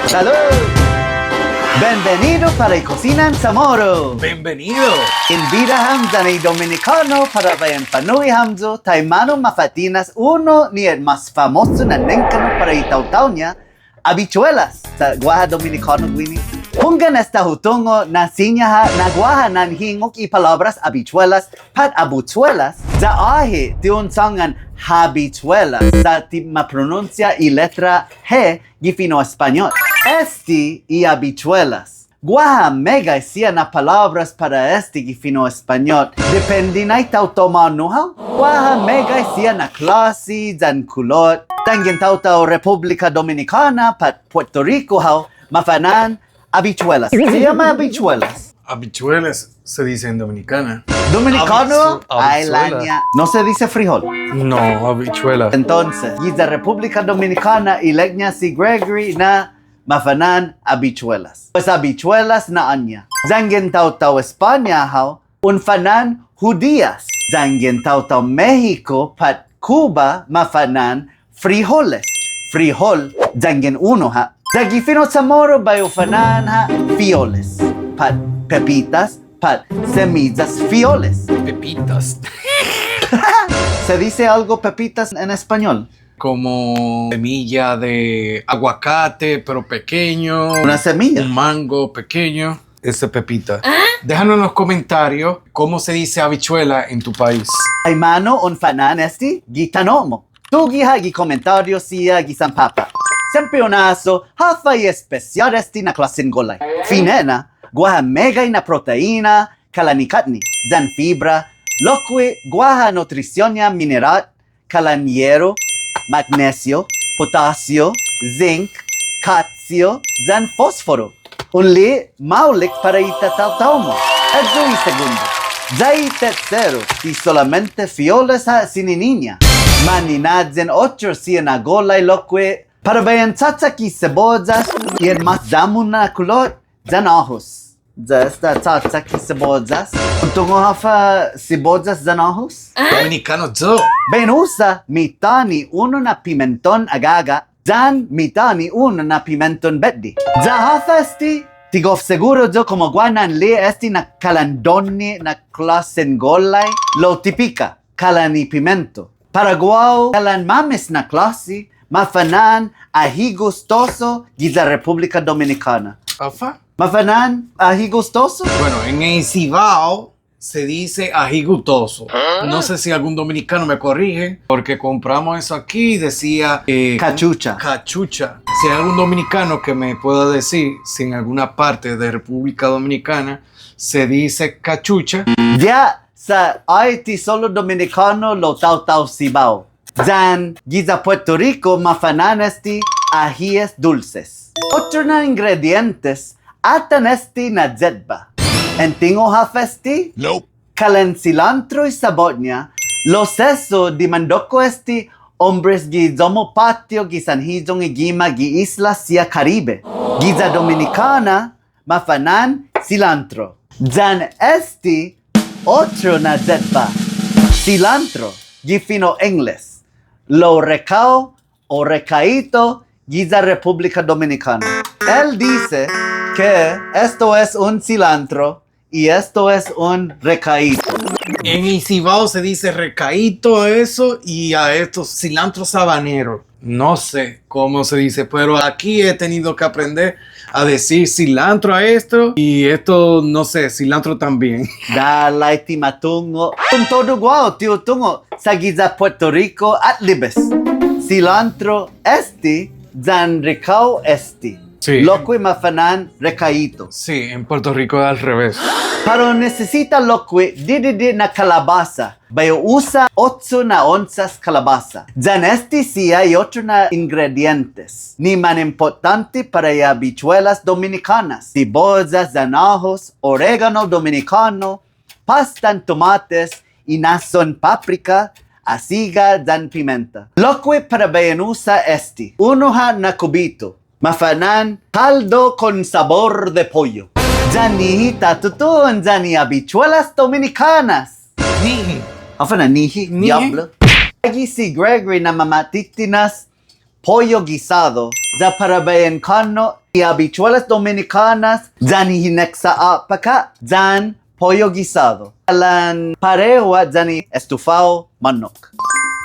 ¡Salud! Bienvenido para Cocina en Samoro. Bienvenido. Invita Hamza ni dominicano para bayan Panui Hamzo, Taimano Mafatinas, uno ni el más famoso na nenkano para itautaunya, habichuelas. Sa guaha dominicano gwini. Hungan esta hutungo na sinyaha na guaha nan hingok y palabras habichuelas pat abuchuelas. Sa ahi tiun sangan habichuelas. Sa ma pronuncia y letra G gifino español. Esti y habichuelas. Guaha mega sia na palabras para este gifino español. Dependi na itautoma nuha. Guaha mega sia na klasi zan kulot. Tangin tautao República Dominicana pat Puerto Rico hao mafanan habichuelas. Se llama habichuelas. Habichuelas se dice en dominicana. Dominicano, Habichuela. Ailaña. No se dice frijol. No, habichuelas. Entonces, y de República Dominicana y Legna si Gregory na mafanan habichuelas. Pues habichuelas na anya. Zangin tautao España hao un fanan judías. Zangin tautao México pat Cuba mafanan frijoles. Frijol zangin uno ha. Zagifino Samoro bayo fanan ha fioles. Pat pepitas, pat semillas fioles. Pepitas. ¿Se dice algo pepitas en español? Como semilla de aguacate, pero pequeño. Una semilla. Un mango pequeño. Esa pepita. Déjanos en los comentarios cómo se dice habichuela en tu país. Ay mano un fanan esti gitanomo. Tu giha gi comentario sia gisan papa. Sempionaso hafa y especial esti na klasin golay. Finena guaha mega y na proteína kalanikatni. Zan fibra. Loque guaha nutricionia mineral kalaniero. Magnesio, potasio, zinc, calcio, zan fósforo. Un li maulik para itautaumo. Edzo y segundo. Zai tercero, y solamente fioles ha sininiña. Maninadzen ocho si en agola y loque. Para vean tzatzaki cebozas y en más damuna culot, zan ojos. Ya está tzatzaki cebozas. Tungo hafa cebozas zan ojos? Dominicano zo. Ben usa mitani uno na pimenton agaga, zan mitani uno na pimenton beddi. Za hafa esti, tigof seguro zo como guanan li esti na calandoni na klasen golay, lo tipica, calani pimento. Paraguao, calan mames na klasi, mafanan ají gustoso giza República Dominicana. ¿Afa? Mafanan ají gustoso? Bueno, en el Cibao se dice ají gustoso. No sé si algún dominicano me corrige, porque compramos eso aquí y decía Cachucha. cachucha. Si hay algún dominicano que me pueda decir si en alguna parte de República Dominicana se dice cachucha. Ya sa Haiti solo dominicano lo tau Cibao. Zan giza Puerto Rico mafanan esti ajíes dulces. Otro na ingredientes atan esti na zetba. En tingo hafesti? Nope. Calen cilantro y sabonia. Los eso di mandoko esti hombres gi zomo patio gi San Hizong y gima gi isla sia Caribe. Giza dominicana mafanan cilantro. Zan esti otro na zetba. Cilantro gi fino ingles. Lo recao o recaíto giza República Dominicana. Él dice que esto es un cilantro y esto es un recaíto. En el Cibao se dice recaíto a eso y a estos cilantro sabanero. No sé cómo se dice, pero aquí he tenido que aprender a decir cilantro a esto y esto, no sé, cilantro también. Da laiti matungo. Un todo guau, tío tungo. Sagiza Puerto Rico at libes. Cilantro esti, zan recao esti. Sí. Loque mafanan recaíto. Sí, en Puerto Rico es al revés. Pero necesita loque di na calabaza. Bayo usa 8 na onzas calabaza. Zan esti sia y otro na ingredientes. Ni man importante para y habichuelas dominicanas. Cebozas, zanajos, orégano dominicano, pastan tomates y nason paprika, asiga, zan pimenta. Loque para bayan usa esti. Uno ha na cubito. Mafanan caldo con sabor de pollo. Zani tatutun zani habichuelas dominicanas. Nihi. Afana nihi, Nihi. diablo. Agi si Gregory na mamatitinas pollo guisado. Za para bayan kano Y habichuelas dominicanas, dani hineksa paka, dan pollo guisado. Alan parewa dani estufado manok.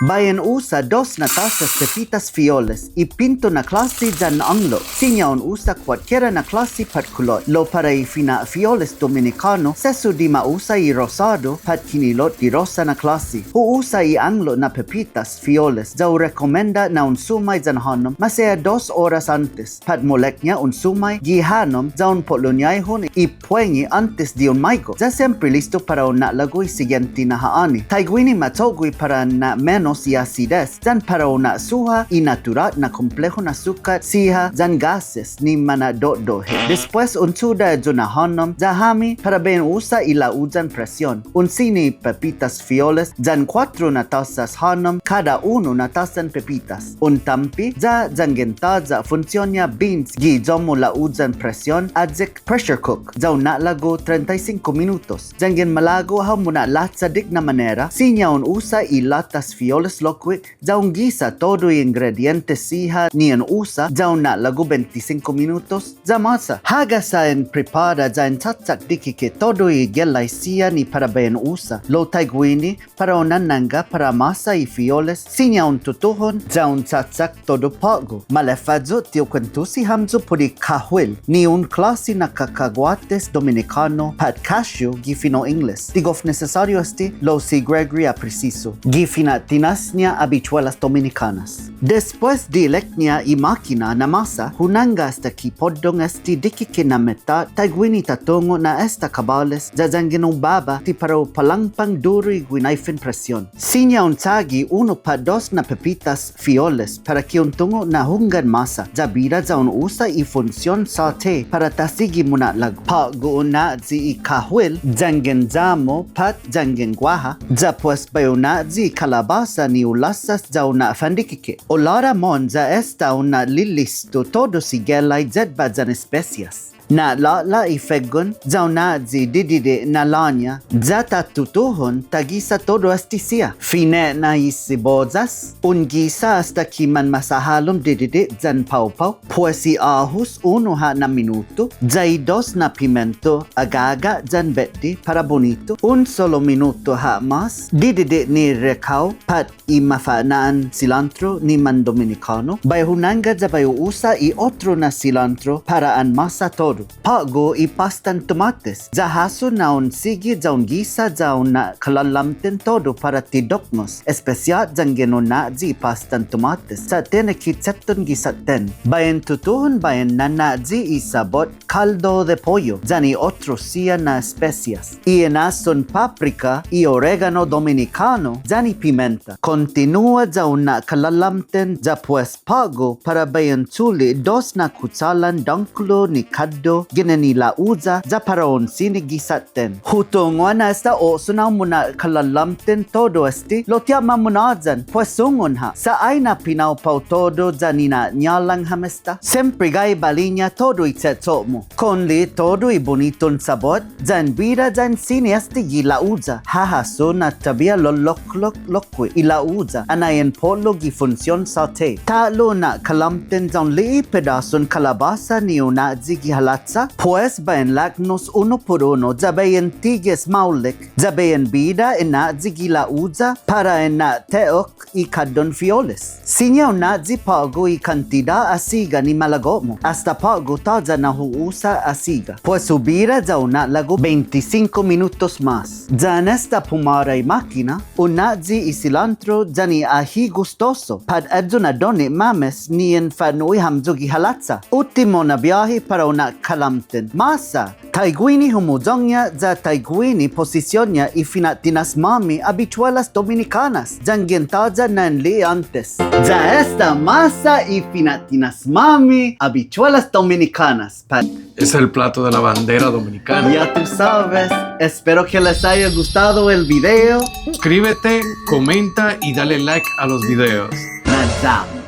Bayan usa 2 na tazas pepitas fioles y pinto na klase dyan anglo. Sinyaon usa cualquiera na klase pat kulot. Lo para fina fioles dominicano, sesu di mausa y rosado pat kinilot di rosa na klase. Usa y anglo na pepitas fioles. Jau recommenda na un sumay dyan hanom, masaya 2 horas antes. Pat molek niya un sumay, gihanom, jaun polonyayhon y puengi antes di un maigo. Ja siempre listo para un nalagoy siguiente na haani. Taigwini matogui para na menos y acidez, dan para una suha y natural na complejo na azúcar, siha, dan gases, ni mana dohe. Después un suda juna hanom, jahami para ben usa y la usan presión. Un sini pepitas fioles, dan 4 na tazas hanom, cada uno na tazan pepitas. Un tampi, ja genta ja funciona beans, gi jomo la usan presión, adzik pressure cook, ja una lago 35 minutos. Jangen malago ha muna latsa dik na manera, sinya un usa y latas fioles loque, jaun guisa todo y ingredientes siha ni en usa, jaun na lagu 25 minutos, ja masa. Haga sa en prepara ja en tatsak diki que todo y gelay siya ni para ben usa. Lo taigwini para unananga para masa y fioles, sinya un tutuhon, jaun tatsak todo pago. Malefadzo tio kwentusi hamzo puri kahwil, ni un klasi na cacahuates dominicano, pat cashew gifino ingles. Digof necesario esti lo si Gregory a preciso. Gifina tinasnia habichuelas dominicanas. Después de leknia y máquina na masa, hunanga hasta ki podong esti diki que na meta, taigwini tatongo na esta cabales, jajanginong baba, ti para palangpang duro y guinaifin presión. Sinya un tagi 1 pa 2 na pepitas fioles, para que un tungo na hungan masa, jabira ja un usa y función saute, para tasigi muna lag. Pa guuna zi y kahwil, jangen jamo, pat jangen guaha, ja pues bayuna zi kalabasa ni ulasas ja una fandikike. Olara monza esta una lilisto todo sigelay jedba jan especias. Na la ifegon, jauna zi didide na lanya, jata tutuhon tagisa todo astisia. Fine na isibozas, un gisa hasta kiman masahalom didide jan pau, pues y ahus 1 ha na minuto, jay 2 na pimento, agaga jan beti para bonito, un solo minuto ha mas, didide ni recao, pat y mafanaan cilantro ni man dominicano, bay hunanga jabayo usa y otro na cilantro para an masa todo. Pago y pastan tomates. Jahaso na un sigi ja un gisa ja una kalalamten todo para tidoknos. Especial jangeno na ji pastan tomates. Sa tene kitseton gisaten. Bayan tutuhon bayan nanaji y sabot caldo de pollo. Jani otro sia na especias. Y enason paprika y orégano dominicano. Jani pimenta. Continúa ja una kalalamten ja pues pago para bayan chuli 2 na kutsalan danklo ni kaddo ginani la uza ja para un sini gisaten. Hutungwa na esta oso na muna kalalamten todo esti lo tiama munajan pues sungun ha sa ay na pinaw pau todo janina nyalang hamesta. Sempre gay balinya todo itsetso mo. Konli todo y boniton sabot jan bira jan sini esti gila uza. Hahaso na tabia lokwe ila uza anayen polo gi función saute. Talo na kalamten jan li pedason kalabasa ni una zigi halatsa pues bayan lagnos 1 por 1 jabayan tiges maulik jabayan bida ina zigila uza para ina teok y kadon fioles. Sinya una zi pago y cantidad asiga ni malagomo hasta pago taja na huusa asiga pues subira ja una lago 25 minutos más. Ja en esta pumara y máquina una zi y cilantro jani ají gustoso pad adzuna doni mames ni en fanui hamzugi halatsa. Ultimo na viaje para una kalamten masa taigwini humudongya ja taigwini posicionya y finatinas mami habichuelas dominicanas jangientaja nanli antes ja esta masa y finatinas mami habichuelas dominicanas Es el plato de la bandera dominicana. ya tú sabes. Espero que les haya gustado el video. Suscríbete, comenta y dale like a los videos. Nadam.